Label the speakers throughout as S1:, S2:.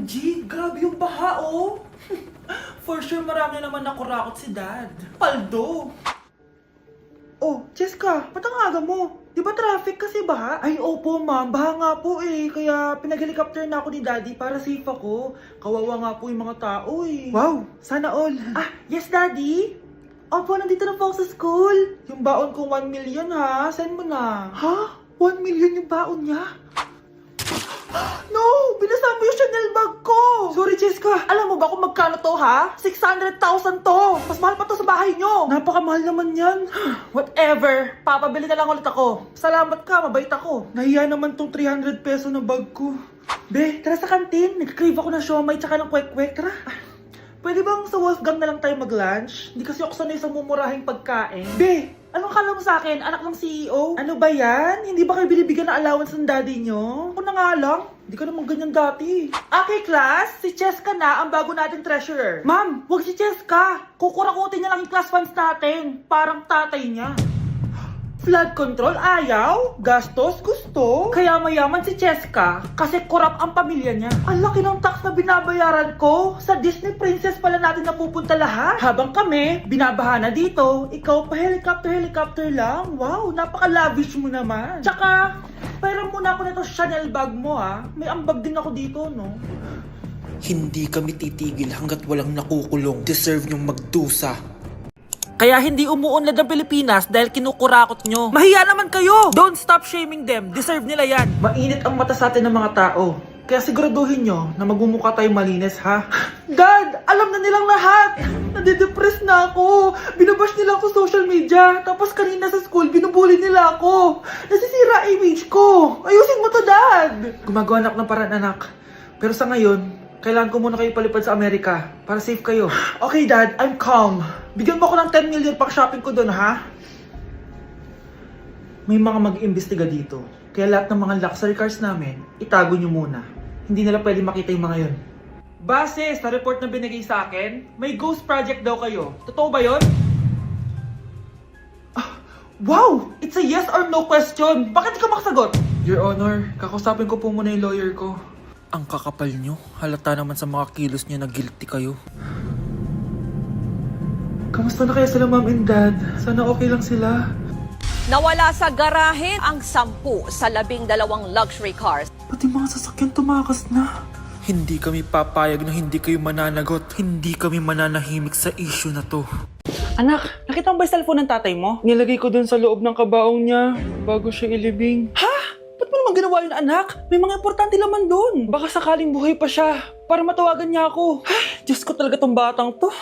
S1: OMG, grabe yung baha, oh. For sure, marami naman nakurakot si Dad. Paldo. Oh, Cheska, ba't ang aga mo? Di ba traffic kasi baha? Ay, opo ma'am, baha nga po eh. Kaya pinag-helicopter na ako ni Daddy para safe ako. Kawawa nga po yung mga tao eh. Wow, sana all. Ah, yes Daddy? Opo, nandito na po ako sa school. Yung baon kong 1 million ha, send mo na. Ha? 1 million yung baon niya? No! Binasa mo yung Chanel bag ko! Sorry, Cheska. Alam mo ba kung magkano to, ha? 600,000 to! Mas mahal pa to sa bahay nyo! Napakamahal naman yan. Whatever. Papabili na lang ulit ako. Salamat ka, mabait ako. Nahiya naman tong 300 peso na bag ko. Be, tara sa kantin. Nag-crave ako ng siomay tsaka ng kwek-kwek. Tara. Pwede bang sa Wolfgang na lang tayo mag-lunch? Hindi kasi ako sanay sa mumurahing pagkain. Be, anong kala mo sa akin? Anak ng CEO? Ano ba yan? Hindi ba kayo binibigyan ng allowance ng daddy nyo? Ako na nga lang. Hindi ka naman ganyan dati. Okay, class. Si Cheska na ang bago nating treasurer. Ma'am, wag si Cheska. Kukurakutin niya lang yung class funds natin. Parang tatay niya. Flood control, ayaw. Gastos, gusto. Kaya mayaman si Cheska kasi korap ang pamilya niya. Ang laki ng tax na binabayaran ko. Sa Disney Princess pala natin napupunta lahat. Habang kami, binabaha na dito. Ikaw pa helicopter lang. Wow, napaka-lavish mo naman. Tsaka, pairam muna ako nito Chanel bag mo ha. May ambag din ako dito, no?
S2: Hindi kami titigil hanggat walang nakukulong. Deserve nyong magdusa.
S1: Kaya hindi umuunlad ang Pilipinas dahil kinukurakot nyo. Mahiya naman kayo! Don't stop shaming them. Deserve nila yan. Mainit ang mata sa atin ng mga tao. Kaya siguraduhin nyo na magmumukha tayong malinis, ha? Dad! Alam na nilang lahat! Nadidepress na ako. Binabash nila ako sa social media. Tapos kanina sa school, binubuli nila ako. Nasisira image ko. Ayusin mo to, Dad! Gumagawa anak ng paraan, anak. Pero sa ngayon, kailangan ko muna kayo palipad sa Amerika para safe kayo. Okay, Dad. I'm calm. Bigyan mo ako ng 10 million pang shopping ko doon, ha? May mga mag-iimbestiga dito. Kaya lahat ng mga luxury cars namin, itago nyo muna. Hindi nila pwede makita yung mga yon. Base sa report na binigay sa akin, may ghost project daw kayo. Totoo ba yon? Wow! It's a yes or no question. Bakit di ka makasagot? Your Honor, kakausapin ko po muna yung lawyer ko.
S2: Ang kakapal nyo. Halata naman sa mga kilos nyo na guilty kayo.
S1: Kamusta na kaya sila, Mom and Dad? Sana okay lang sila.
S3: Nawala sa garahe ang 10 sa 12 luxury cars.
S1: Pati mga sasakyan tumakas na.
S2: Hindi kami papayag na hindi kayo mananagot. Hindi kami mananahimik sa issue na to.
S1: Anak, nakita mo ba yung cellphone ng tatay mo? Nilagay ko dun sa loob ng kabaong niya bago siya ilibing. Ha? Ba't mo naman ginawa yun, anak? May mga importante laman dun. Baka sakaling buhay pa siya para matawagan niya ako. Ay, Diyos ko talaga tong batang to.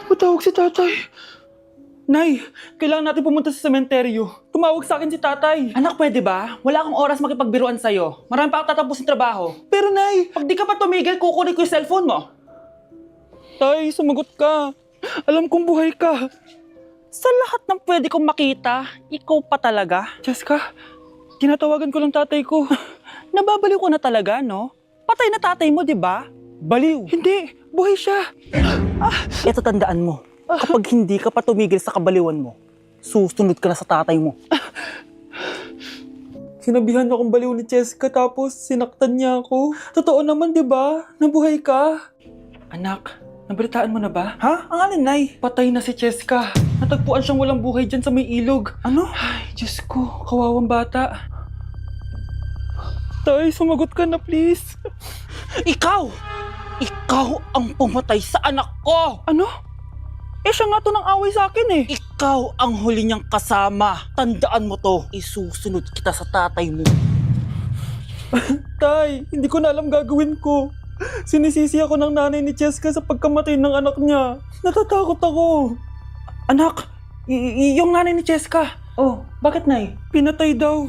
S1: Matawag si tatay. Nay, kailangan natin pumunta sa sementeryo. Tumawag sa akin si tatay. Anak, pwede ba? Wala akong oras makipagbiruan sa'yo. Marami pa akong tatapusin trabaho. Pero Nay, pag di ka pa tumigil, kukunin ko yung cellphone mo. Tay, sumagot ka. Alam kong buhay ka. Sa lahat ng pwede kong makita, ikaw pa talaga. Cheska, tinatawagan ko lang tatay ko. Nababaliw ko na talaga, no? Patay na tatay mo, di ba? Baliw. Hindi, buhay siya.
S4: Ito tandaan mo, kapag hindi ka pa tumigil sa kabaliwan mo, susunod ka na sa tatay mo.
S1: Sinabihan akong baliw ni Cheska tapos sinaktan niya ako. Totoo naman, di ba? Nabuhay ka. Anak, nabalitaan mo na ba? Ha? Ang alin, Nay? Patay na si Cheska. Natagpuan siyang walang buhay dyan sa may ilog. Ano? Ay, Diyos ko, kawawang bata. Tay, sumagot ka na please.
S4: Ikaw! Ikaw ang pumatay sa anak ko!
S1: Ano? Eh, siya nga to ng away sa akin eh.
S4: Ikaw ang huli niyang kasama. Tandaan mo to, isusunod kita sa tatay mo.
S1: Tay, hindi ko na alam gagawin ko. Sinisisi ako ng nanay ni Cheska sa pagkamatay ng anak niya. Natatakot ako. Anak, yung nanay ni Cheska. Oh, bakit, Nay? Pinatay daw.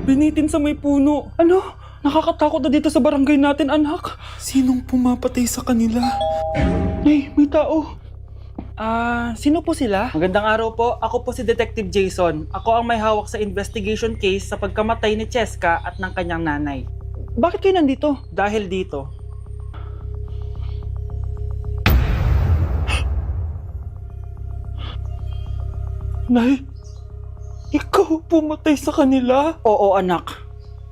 S1: Binitin sa may puno. Ano? Nakakatakot na dito sa barangay natin, anak.
S2: Sinong pumapatay sa kanila?
S1: Nay, may tao. Sino po sila? Magandang araw po. Ako po si Detective Jason. Ako ang may hawak sa investigation case sa pagkamatay ni Cheska at ng kanyang nanay. Bakit kayo nandito? Dahil dito.
S2: Nay, ikaw pumatay sa kanila?
S4: Oo anak,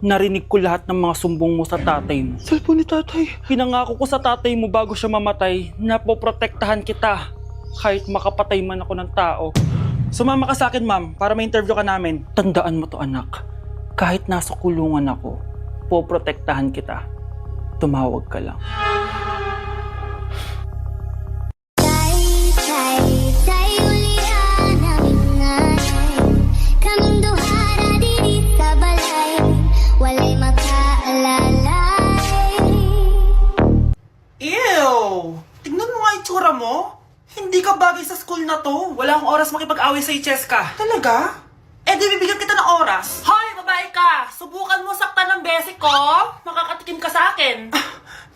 S4: narinig ko lahat ng mga sumbong mo sa tatay mo.
S2: Cellphone ni tatay.
S4: Pinangako ko sa tatay mo bago siya mamatay na poprotektahan kita kahit makapatay man ako ng tao. Sumama ka sa akin ma'am para ma-interview ka namin. Tandaan mo to anak, kahit nasa kulungan ako, poprotektahan kita. Tumawag ka lang.
S1: Ew! Tignan mo nga itsura mo. Hindi ka bagay sa school na to. Wala akong oras makipag-away sa'yo, Cheska. Talaga? Eh di bibigyan kita ng oras. Hoy, babae ka! Subukan mo saktan ng basic ko. Makakatikim ka sa akin.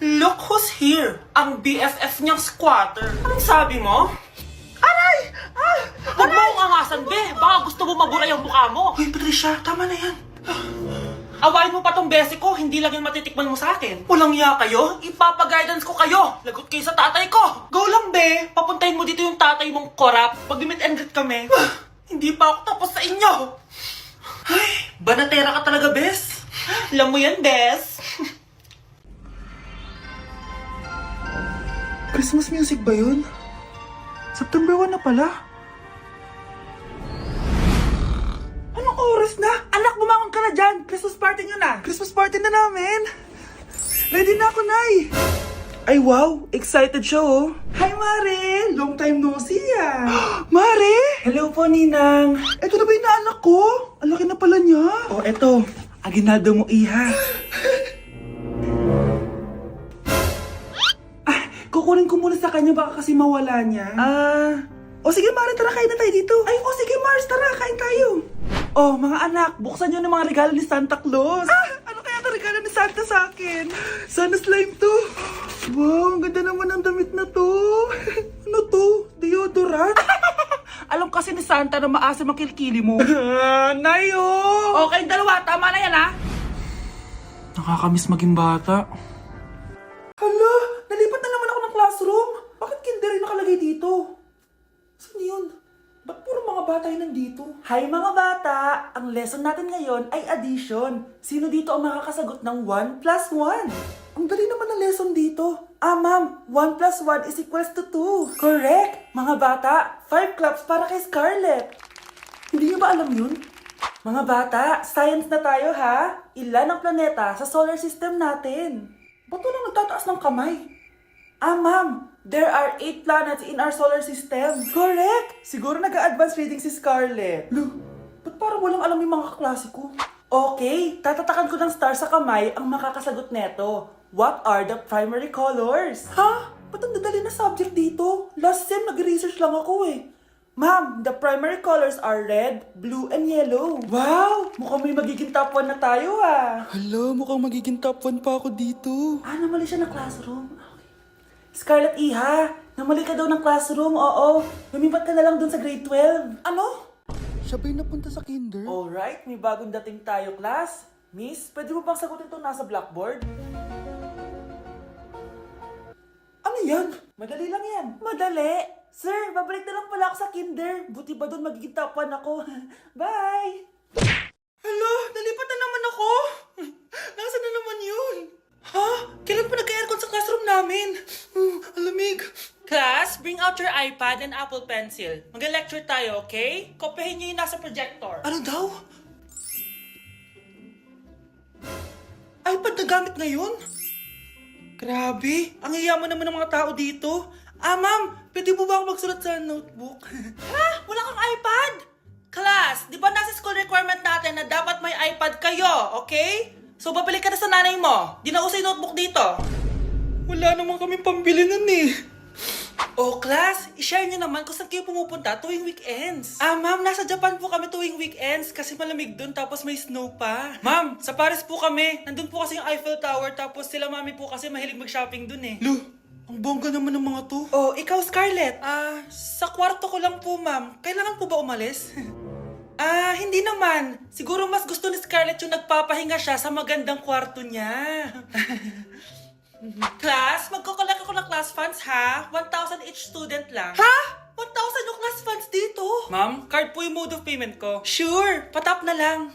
S1: Look who's here. Ang BFF niyang squatter. Anong sabi mo? Aray! Huwag mo akong angasan, be. Baka gusto mo mabura yung mukha mo. Hoy, Patricia, tama na yan. Awayin mo pa tong basic ko, hindi lang yung matitikman mo sa akin. Walang iya kayo, ipapag-guidance ko kayo. Lagot kayo sa tatay ko. Go lang, be. Papuntahin mo dito yung tatay mong korap. Pag meet and greet kami, hindi pa ako tapos sa inyo. Ay, banatera ka talaga, bes. Alam mo yan, bes. Christmas music ba yun? September 1 na pala. Anong oras na? Anak, bumangon ka na dyan. Christmas party nyo na. Christmas party na namin. Ready na ako, Nay. Ay, wow. Excited siya, oh. Hi, Mare. Long time no see, ah. Mare! Hello po, Ninang. Ito na ba yung anak ko? Ang laki na pala niya. Oh, eto. Aginaldo mo, iha. Kukunin ko muna sa kanya, baka kasi mawala niya. O sige, Mare, tara, kain na tayo dito. Ay, o sige, Mars, tara, kain tayo. Oh, mga anak, buksan nyo ng mga regalo ni Santa Claus. Ano kaya ang regalo ni Santa sa akin? Sana slime to. Wow, ang ganda naman ng damit na to. Ano to? Deodorant? Alam kasi ni Santa na maasa makilkili mo. Nayo! Okay, dalawa, tama na yan, ha? Nakakamiss maging bata. Hala, nalipat na naman ako ng classroom. Bakit kinder rin nakalagay dito? Saan yun? Ba't puro mga bata yung nandito? Hi mga bata! Ang lesson natin ngayon ay addition. Sino dito ang makakasagot ng 1 plus 1? Ang dali naman ng lesson dito. Ma'am, 1 plus 1 is equals to 2. Correct! Mga bata, 5 claps para kay Scarlett. Hindi niyo ba alam yun? Mga bata, science na tayo ha? Ilan ang planeta sa solar system natin? Ba't walang nagtataas ng kamay? Ma'am, there are 8 planets in our solar system. Correct! Siguro nag-a-advance reading si Scarlett. Ba't parang walang alam yung mga kaklase ko? Okay, tatatakan ko ng star sa kamay ang makakasagot neto. What are the primary colors? Ha? Ba't ang dadali na subject dito? Last sem, nag-research lang ako eh. Ma'am, the primary colors are red, blue, and yellow. Wow! Mukhang may magiging top 1 na tayo ah.
S2: Hala, mukhang magiging top 1 pa ako dito.
S1: Namali siya ng classroom. Scarlett Iha, namali ka daw ng classroom, oo. Lumipat ka na lang dun sa grade 12. Ano?
S2: Siya ba'y napunta sa kinder?
S1: Alright, may bagong dating tayo, class. Miss, pwede mo bang sagutin itong nasa blackboard? Ano yan? Madali lang yan. Madali? Sir, babalik na lang pala ako sa kinder. Buti ba doon magiging top 1 ako? Bye! Hello, nalipat na naman ako. Nasaan na naman yun? Ha? Kailan pa nagka-aircon sa classroom namin? Alamig. Class, bring out your iPad and Apple Pencil. Mag-lecture tayo, okay? Kopyahin niyo yung nasa projector. Ano daw? iPad na gamit ngayon? Grabe, ang yayaman naman ng mga tao dito. Ma'am, pwede po ba ako magsulat sa notebook? Ha? Wala kang iPad? Class, di ba nasa school requirement natin na dapat may iPad kayo, okay? So, babalik ka na sa nanay mo. Di na uso yung notebook dito. Wala naman kami pambili nun eh. Oh, class, i-share nyo naman kung saan kayo pumupunta tuwing weekends. Ma'am, nasa Japan po kami tuwing weekends kasi malamig dun tapos may snow pa. Ma'am, sa Paris po kami. Nandun po kasi yung Eiffel Tower tapos sila mami po kasi mahilig mag-shopping dun eh. Lu, ang bongga naman ng mga to. Oh, ikaw Scarlett. Sa kwarto ko lang po, ma'am. Kailangan po ba umalis? Hindi naman. Siguro mas gusto ni Scarlett yung nagpapahinga siya sa magandang kwarto niya. Class, magkukulek ako ng class funds ha? 1,000 each student lang. Ha? 1,000 yung class funds dito.
S4: Ma'am, card po yung mode of payment ko. Sure, patap na lang.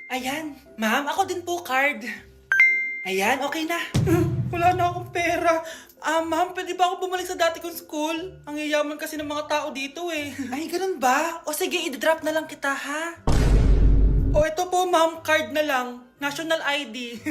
S4: Ayan. Ma'am, ako din po card. Ayan, okay na. Wala na akong pera. Ma'am, pwede ba ako bumalik sa dati kong school? Ang yayaman kasi ng mga tao dito eh. Ay, ganun ba? O sige, i-drop na lang kita ha. O ito po ma'am, card na lang. National ID.